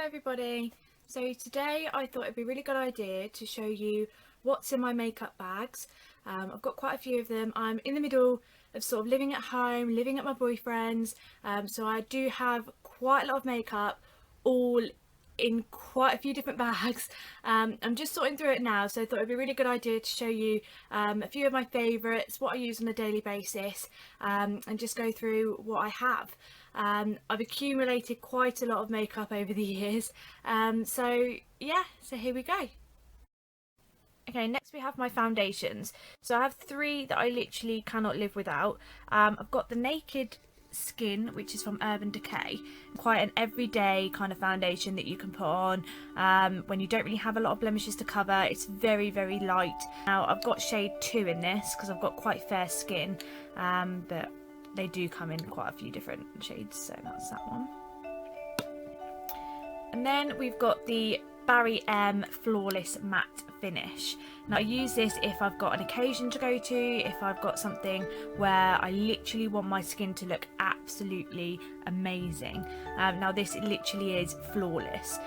everybody. So today I thought it'd be a really good idea to show you what's in my makeup bags. I've got quite a few of them. I'm in the middle of sort of living at home, living at my boyfriend's, so I do have quite a lot of makeup all in quite a few different bags. I'm just sorting through it now, so I thought it'd be a really good idea to show you a few of my favourites, what I use on a daily basis, and just go through what I have. I've accumulated quite a lot of makeup over the years, so yeah, so here we go. Okay, next we have my foundations. So I have three that I literally cannot live without. I've got the Naked Skin, which is from Urban Decay, quite an everyday kind of foundation that you can put on when you don't really have a lot of blemishes to cover. It's very light. Now I've got shade 2 in this because I've got quite fair skin, but they do come in quite a few different shades, so that's that one. And then we've got the Barry M Flawless Matte Finish. Now I use this if I've got an occasion to go to, if I've got something where I literally want my skin to look absolutely amazing. Now this literally is flawless.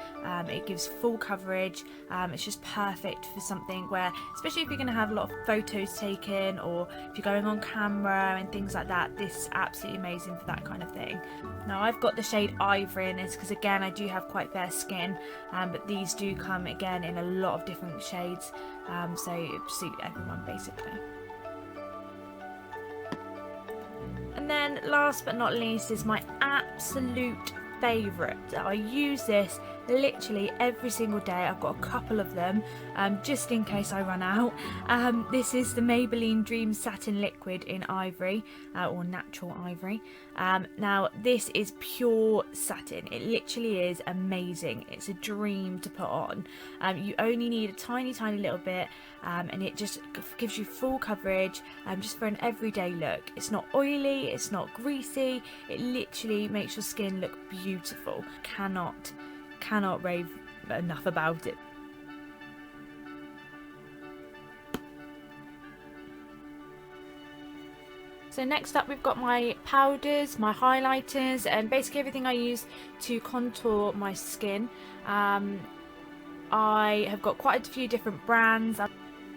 It gives full coverage. It's just perfect for something where, especially if you're going to have a lot of photos taken or if you're going on camera and things like that, this is absolutely amazing for that kind of thing. Now I've got the shade Ivory in this because again I do have quite fair skin, but these do come again in a lot of different shades, so it suit everyone basically. And then last but not least is my absolute favourite. I use this literally every single day. I've got a couple of them just in case I run out. This is the Maybelline Dream Satin Liquid in Ivory, or Natural Ivory. Now this is pure satin. It literally is amazing. It's a dream to put on. You only need a tiny little bit, and it just gives you full coverage, just for an everyday look. It's not oily, it's not greasy. It literally makes your skin look beautiful. Cannot rave enough about it. So next up we've got my powders, my highlighters, and basically everything I use to contour my skin. I have got quite a few different brands.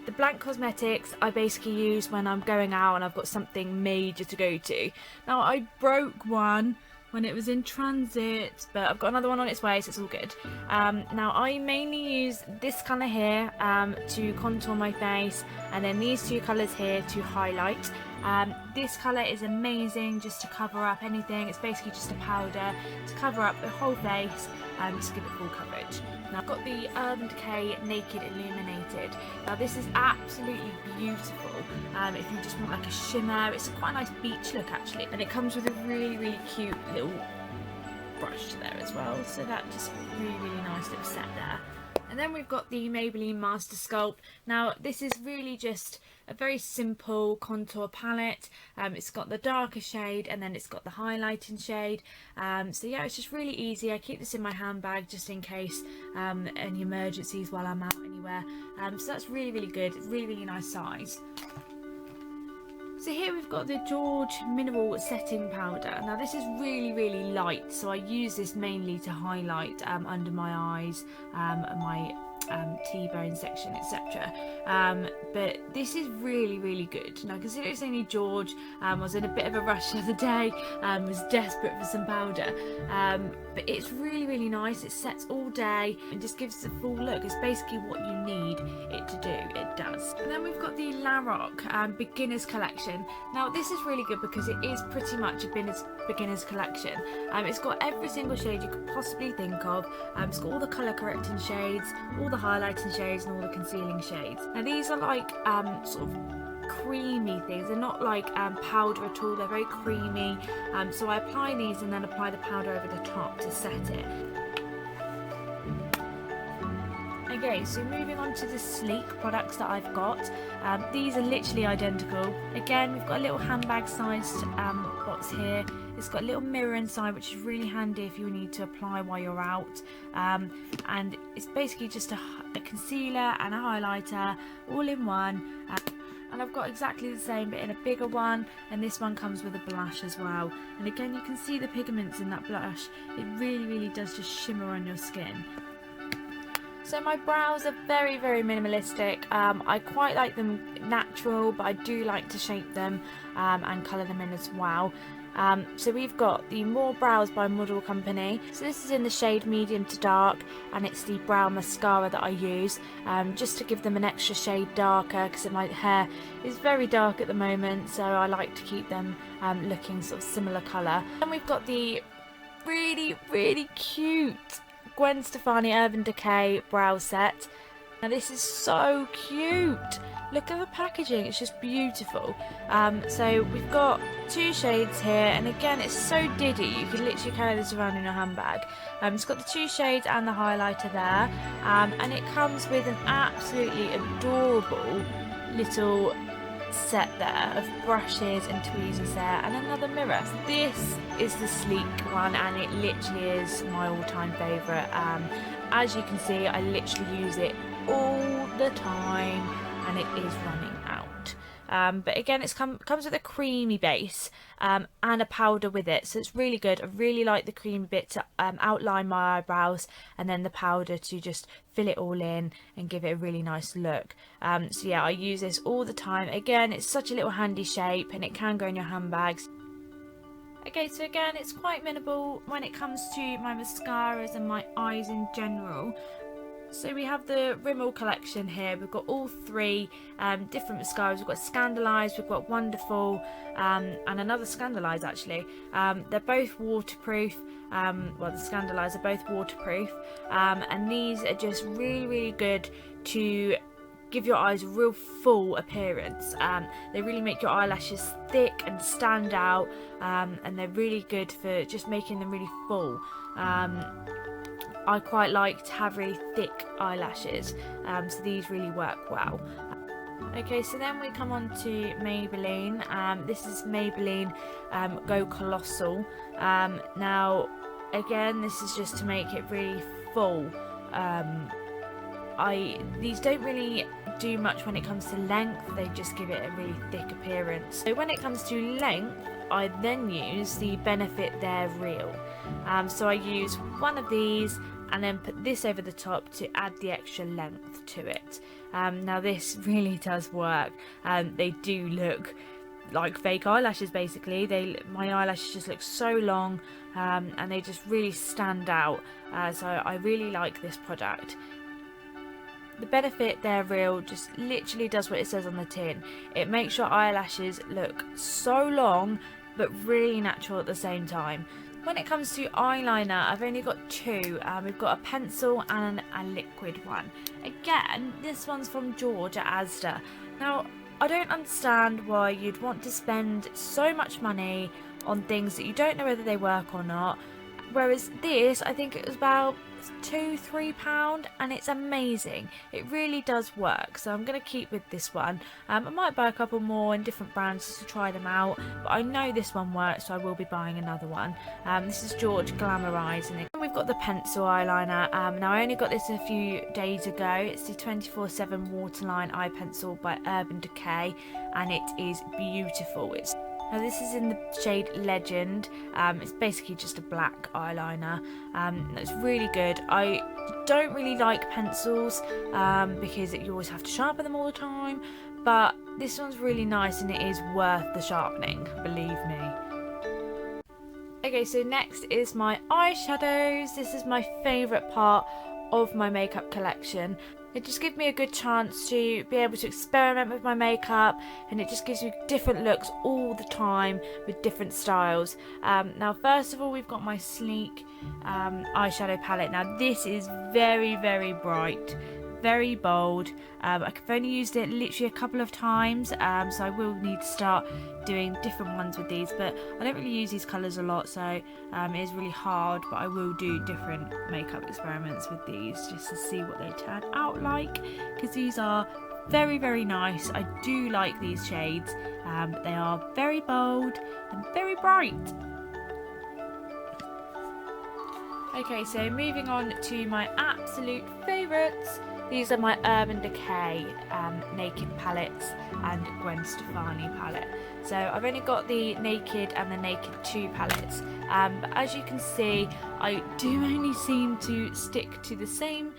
The blank cosmetics I basically use when I'm going out and I've got something major to go to. Now I broke one when it was in transit, but I've got another one on its way, so it's all good. Now I mainly use this colour here to contour my face, and then these two colours here to highlight. This colour is amazing just to cover up anything. It's basically just a powder to cover up the whole face and just give it full coverage. Now I've got the Urban Decay Naked Illuminated. Now this is absolutely beautiful if you just want like a shimmer. It's quite a nice beach look actually, and it comes with a really cute little brush there as well, so that just really nice little set there. And then we've got the Maybelline Master Sculpt. Now this is really just a very simple contour palette. It's got the darker shade and then it's got the highlighting shade. So yeah, it's just really easy. I keep this in my handbag just in case any emergencies while I'm out anywhere. So that's really good, really nice size. So here we've got the George Mineral Setting Powder. Now this is really light, so I use this mainly to highlight under my eyes, my T-bone section, etc. But this is really good. Now considering it's only George, I was in a bit of a rush the other day, was desperate for some powder, but it's really nice. It sets all day and just gives a full look. It's basically what you need it to do. It does. And then we've got the La Roque Beginners Collection. Now this is really good because it is pretty much a beginner's collection. It's got every single shade you could possibly think of. It's got all the colour correcting shades, all the highlighting shades, and all the concealing shades. Now these are like sort of creamy things. They're not like powder at all. They're very creamy. So I apply these and then apply the powder over the top to set it. Okay, so moving on to the Sleek products that I've got. These are literally identical. Again, we've got a little handbag sized box here. It's got a little mirror inside, which is really handy if you need to apply while you're out. And it's basically just a concealer and a highlighter all in one. and I've got exactly the same but in a bigger one, and this one comes with a blush as well. And again, you can see the pigments in that blush. It really does just shimmer on your skin. So my brows are very minimalistic. I quite like them natural, but I do like to shape them and colour them in as well. So we've got the More Brows by Model Company. So this is in the shade medium to dark, and it's the brow mascara that I use just to give them an extra shade darker, because my hair is very dark at the moment, so I like to keep them looking sort of similar colour. And we've got the really cute Gwen Stefani Urban Decay brow set. Now this is so cute. Look at the packaging, it's just beautiful. So we've got 2 shades here, and again it's so diddy, you can literally carry this around in a handbag. It's got the 2 shades and the highlighter there, and it comes with an absolutely adorable little set there of brushes and tweezers there, and another mirror. So this is the sleek one, and it literally is my all-time favourite. As you can see, I literally use it all the time, and it is running out. But again, it comes with a creamy base and a powder with it, so it's really good. I really like the creamy bit to outline my eyebrows, and then the powder to just fill it all in and give it a really nice look. So yeah, I use this all the time. Again, it's such a little handy shape, and it can go in your handbags. Okay, so again, it's quite minimal when it comes to my mascaras and my eyes in general. So we have the Rimmel collection here. We've got all 3 different mascaras. We've got Scandalise, we've got Wonderful, and another Scandalise actually. They're both waterproof. Well, the Scandalise are both waterproof, and these are just really good to give your eyes a real full appearance. They really make your eyelashes thick and stand out, and they're really good for just making them really full. I quite like to have really thick eyelashes, so these really work well. Okay, so then we come on to Maybelline. This is Maybelline Go Colossal. Now, again, this is just to make it really full. These don't really do much when it comes to length, they just give it a really thick appearance. So when it comes to length, I then use the Benefit They're Real. So I use one of these and then put this over the top to add the extra length to it. Now this really does work. They do look like fake eyelashes basically. My eyelashes just look so long, and they just really stand out. So I really like this product. The Benefit They're Real just literally does what it says on the tin. It makes your eyelashes look so long but really natural at the same time. When it comes to eyeliner, I've only got 2. We've got a pencil and a liquid one. Again, this one's from George at Asda. Now, I don't understand why you'd want to spend so much money on things that you don't know whether they work or not. Whereas this, I think it was about £2-3, and it's amazing. It really does work, so I'm going to keep with this one. I might buy a couple more in different brands just to try them out, but I know this one works, so I will be buying another one. This is George Glamorize, and we've got the pencil eyeliner. Now I only got this a few days ago. It's the 24/7 Waterline Eye Pencil by Urban Decay, and it is beautiful. Now this is in the shade Legend. It's basically just a black eyeliner. It's really good. I don't really like pencils because you always have to sharpen them all the time, but this one's really nice and it is worth the sharpening, believe me. Okay, so next is my eyeshadows. This is my favourite part of my makeup collection. It just gives me a good chance to be able to experiment with my makeup, and it just gives me different looks all the time with different styles. Now first of all, we've got my sleek eyeshadow palette. Now this is very bright, very bold. I've only used it literally a couple of times, so I will need to start doing different ones with these, but I don't really use these colours a lot, so it is really hard, but I will do different makeup experiments with these just to see what they turn out like, because these are very nice. I do like these shades, but they are very bold and very bright. Okay, so moving on to my absolute favourites. These are my Urban Decay Naked palettes and Gwen Stefani palette. So I've only got the Naked and the Naked 2 palettes, but as you can see, I do only seem to stick to the same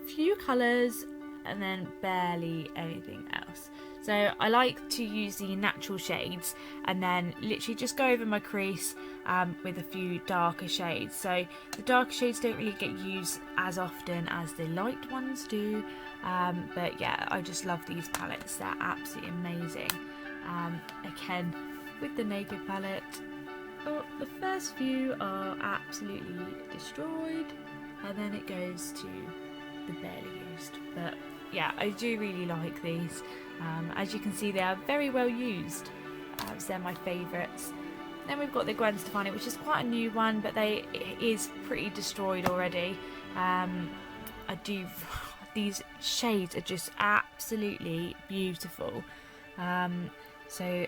few colours and then barely anything else. So I like to use the natural shades and then literally just go over my crease with a few darker shades. So the darker shades don't really get used as often as the light ones do, but yeah, I just love these palettes. They're absolutely amazing. Again, with the Naked palette, the first few are absolutely destroyed and then it goes to the barely used, but yeah, I do really like these. As you can see, they are very well used, so they're my favourites. Then we've got the Gwen Stefani, which is quite a new one, but it is pretty destroyed already. These shades are just absolutely beautiful, so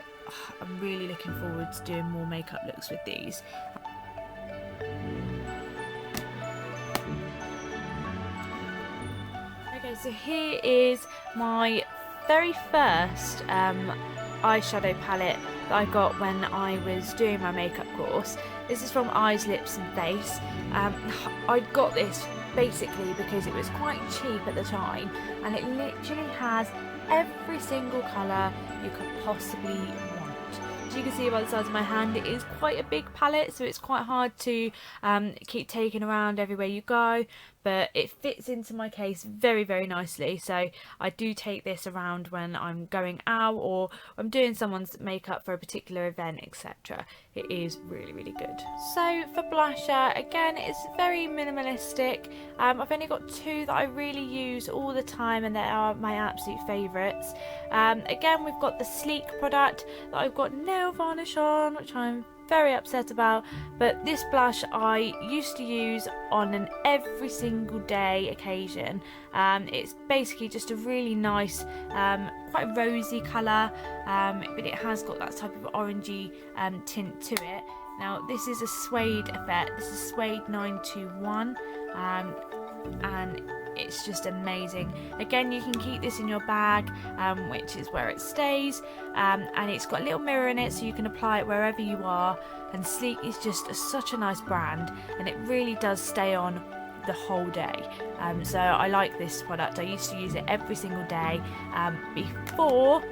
I'm really looking forward to doing more makeup looks with these. Okay, so here is my very first eyeshadow palette that I got when I was doing my makeup course. This is from Eyes, Lips and Face. I got this basically because it was quite cheap at the time, and it literally has every single colour you could possibly want. As you can see by the size of my hand, it is quite a big palette, so it's quite hard to keep taking around everywhere you go, but it fits into my case very, very nicely. So I do take this around when I'm going out or I'm doing someone's makeup for a particular event, etc. It is really, really good. So for blusher, again, it's very minimalistic. I've only got two that I really use all the time and they are my absolute favourites. Again, we've got the Sleek product that I've got nail varnish on, which I'm very upset about, but this blush I used to use on an every single day occasion. It's basically just a really nice, quite rosy colour, but it has got that type of orangey tint to it. Now this is a suede effect. This is suede 921, and it's just amazing. Again, you can keep this in your bag, which is where it stays, and it's got a little mirror in it so you can apply it wherever you are. And Sleek is just such a nice brand, and it really does stay on the whole day. So I like this product. I used to use it every single day before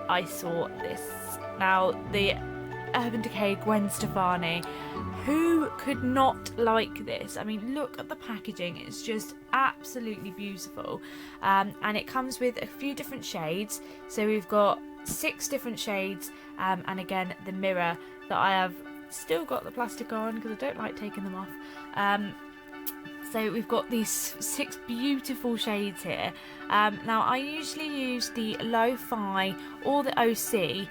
I saw this. Now the Urban Decay Gwen Stefani, who could not like this? I mean, look at the packaging, it's just absolutely beautiful, and it comes with a few different shades. So we've got 6 different shades, and again the mirror that I have still got the plastic on because I don't like taking them off. So we've got these 6 beautiful shades here. Now I usually use the Lo-Fi or the OC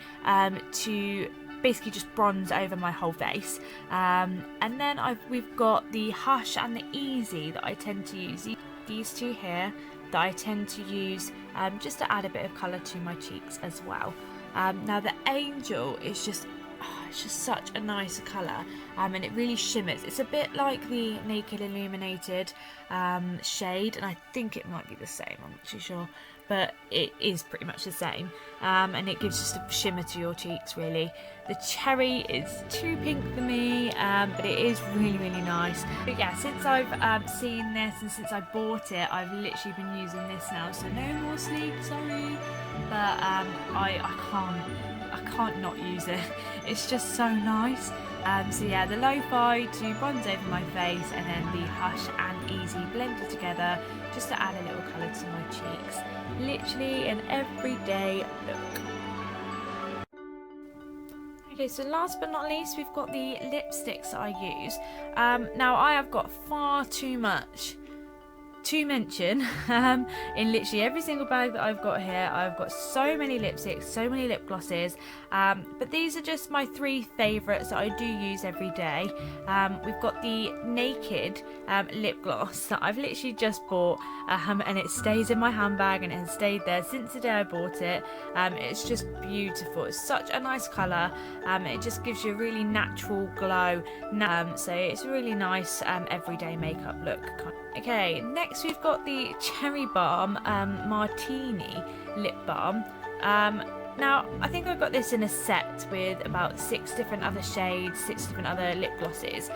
to basically just bronze over my whole face, and then we've got the Hush and the Easy that I tend to use. These two here that I tend to use just to add a bit of colour to my cheeks as well. Now the Angel is just it's just such a nice colour, and it really shimmers. It's a bit like the Naked Illuminated shade, and I think it might be the same, I'm not too sure, but it is pretty much the same, and it gives just a shimmer to your cheeks really. The Cherry is too pink for me, but it is really, really nice. But yeah, since I've seen this and since I bought it, I've literally been using this now, so no more Sleek, sorry, but I can't not use it. It's just so nice. So yeah, the Lo-Fi to bronze over my face, and then the Hush and Easy blended together just to add a little colour to my cheeks. Literally an everyday look. Okay, so last but not least, we've got the lipsticks that I use. Now I have got far too much to mention, in literally every single bag that I've got here, I've got so many lipsticks, so many lip glosses, but these are just my 3 favourites that I do use every day. We've got the Naked lip gloss that I've literally just bought, and it stays in my handbag and it has stayed there since the day I bought it. It's just beautiful. It's such a nice colour. It just gives you a really natural glow, so it's a really nice everyday makeup look. Okay, next we've got the Cherry Balm Martini lip balm. Now I think I got this in a set with about 6 different other shades, 6 different other lip glosses,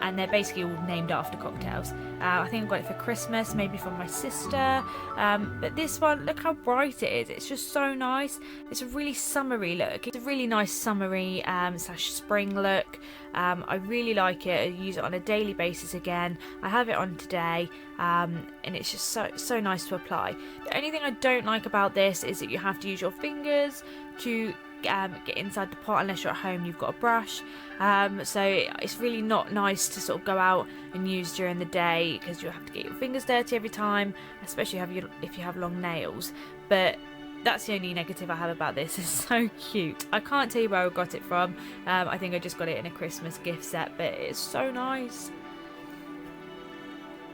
and they're basically all named after cocktails. I think I got it for Christmas, maybe from my sister, but this one, look how bright it is. It's just so nice. It's a really summery look. It's a really nice summery slash spring look. I really like it. I use it on a daily basis again. I have it on today, and it's just so nice to apply. The only thing I don't like about this is that you have to use your fingers to get inside the pot unless you're at home, you've got a brush, so it's really not nice to sort of go out and use during the day because you'll have to get your fingers dirty every time, especially if you have long nails. But that's the only negative I have about this. It's so cute. I can't tell you where I got it from. I think I just got it in a Christmas gift set, but it's so nice.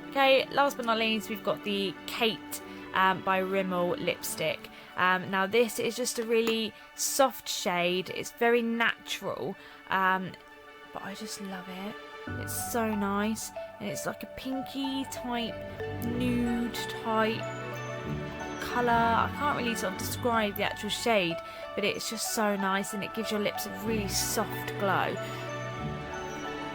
Okay, last but not least, we've got the Kate by Rimmel lipstick. Now this is just a really soft shade. It's very natural, but I just love it. It's so nice, and it's like a pinky type, nude type colour. I can't really sort of describe the actual shade, but it's just so nice, and it gives your lips a really soft glow.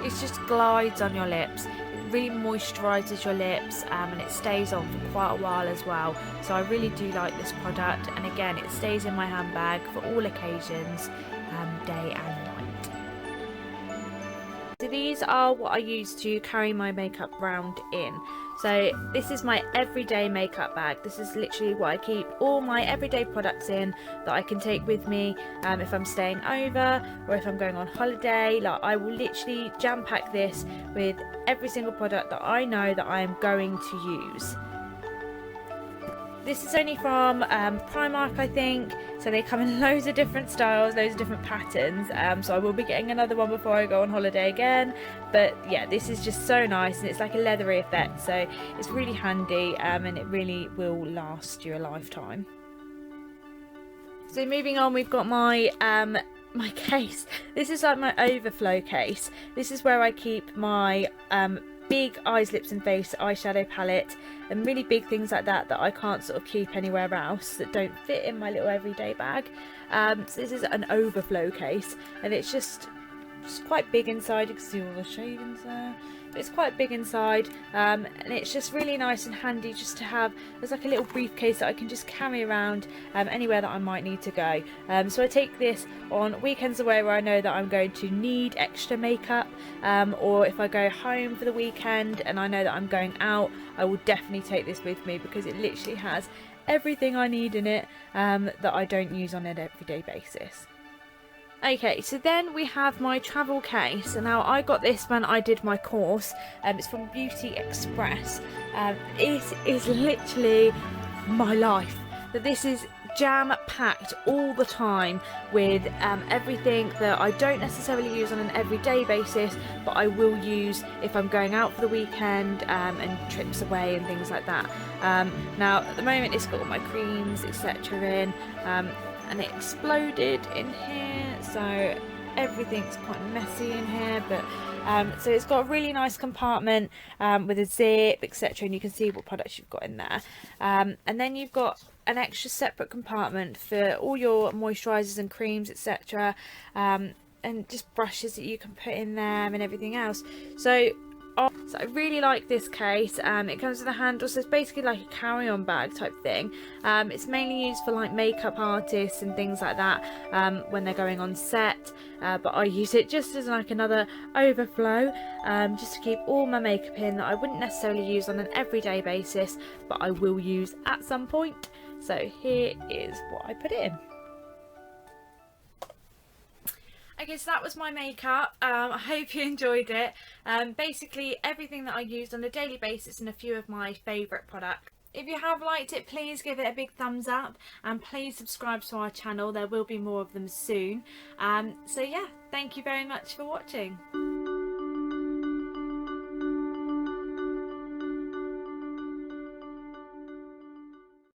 It just glides on your lips. Really moisturises your lips, and it stays on for quite a while as well, so I really do like this product. And again, it stays in my handbag for all occasions, day and night. So these are what I use to carry my makeup around in. So this is my everyday makeup bag. This is literally what I keep all my everyday products in that I can take with me if I'm staying over or if I'm going on holiday. Like, I will literally jam pack this with every single product that I know that I am going to use. This is only from Primark, I think, so they come in loads of different styles, loads of different patterns, so I will be getting another one before I go on holiday again. But yeah, this is just so nice, and it's like a leathery effect, so it's really handy, and it really will last you a lifetime. So moving on, we've got my my case. This is like my overflow case. This is where I keep my big eyes, lips and face eyeshadow palette and really big things like that I can't sort of keep anywhere else, that don't fit in my little everyday bag. So this is an overflow case, and it's just quite big inside. You can see all the shavings there, but it's quite big inside, and it's just really nice and handy just to have as like a little briefcase that I can just carry around anywhere that I might need to go. So I take this on weekends away where I know that I'm going to need extra makeup, or if I go home for the weekend and I know that I'm going out, I will definitely take this with me because it literally has everything I need in it that I don't use on an everyday basis. Okay, so then we have my travel case, and now I got this when I did my course. It's from Beauty Express. It is literally my life. That this is jam-packed all the time with everything that I don't necessarily use on an everyday basis, but I will use if I'm going out for the weekend and trips away and things like that. Now at the moment it's got all my creams etc in, and it exploded in here, so everything's quite messy in here, but so it's got a really nice compartment with a zip etc, and you can see what products you've got in there, and then you've got an extra separate compartment for all your moisturizers and creams etc, and just brushes that you can put in there and everything else. So I really like this case. It comes with a handle, so it's basically like a carry-on bag type thing. It's mainly used for like makeup artists and things like that when they're going on set, but I use it just as like another overflow, just to keep all my makeup in that I wouldn't necessarily use on an everyday basis, but I will use at some point. So here is what I put it in. Okay, so that was my makeup. I hope you enjoyed it. Basically everything that I used on a daily basis and a few of my favourite products. If you have liked it, please give it a big thumbs up and please subscribe to our channel. There will be more of them soon. So yeah, thank you very much for watching.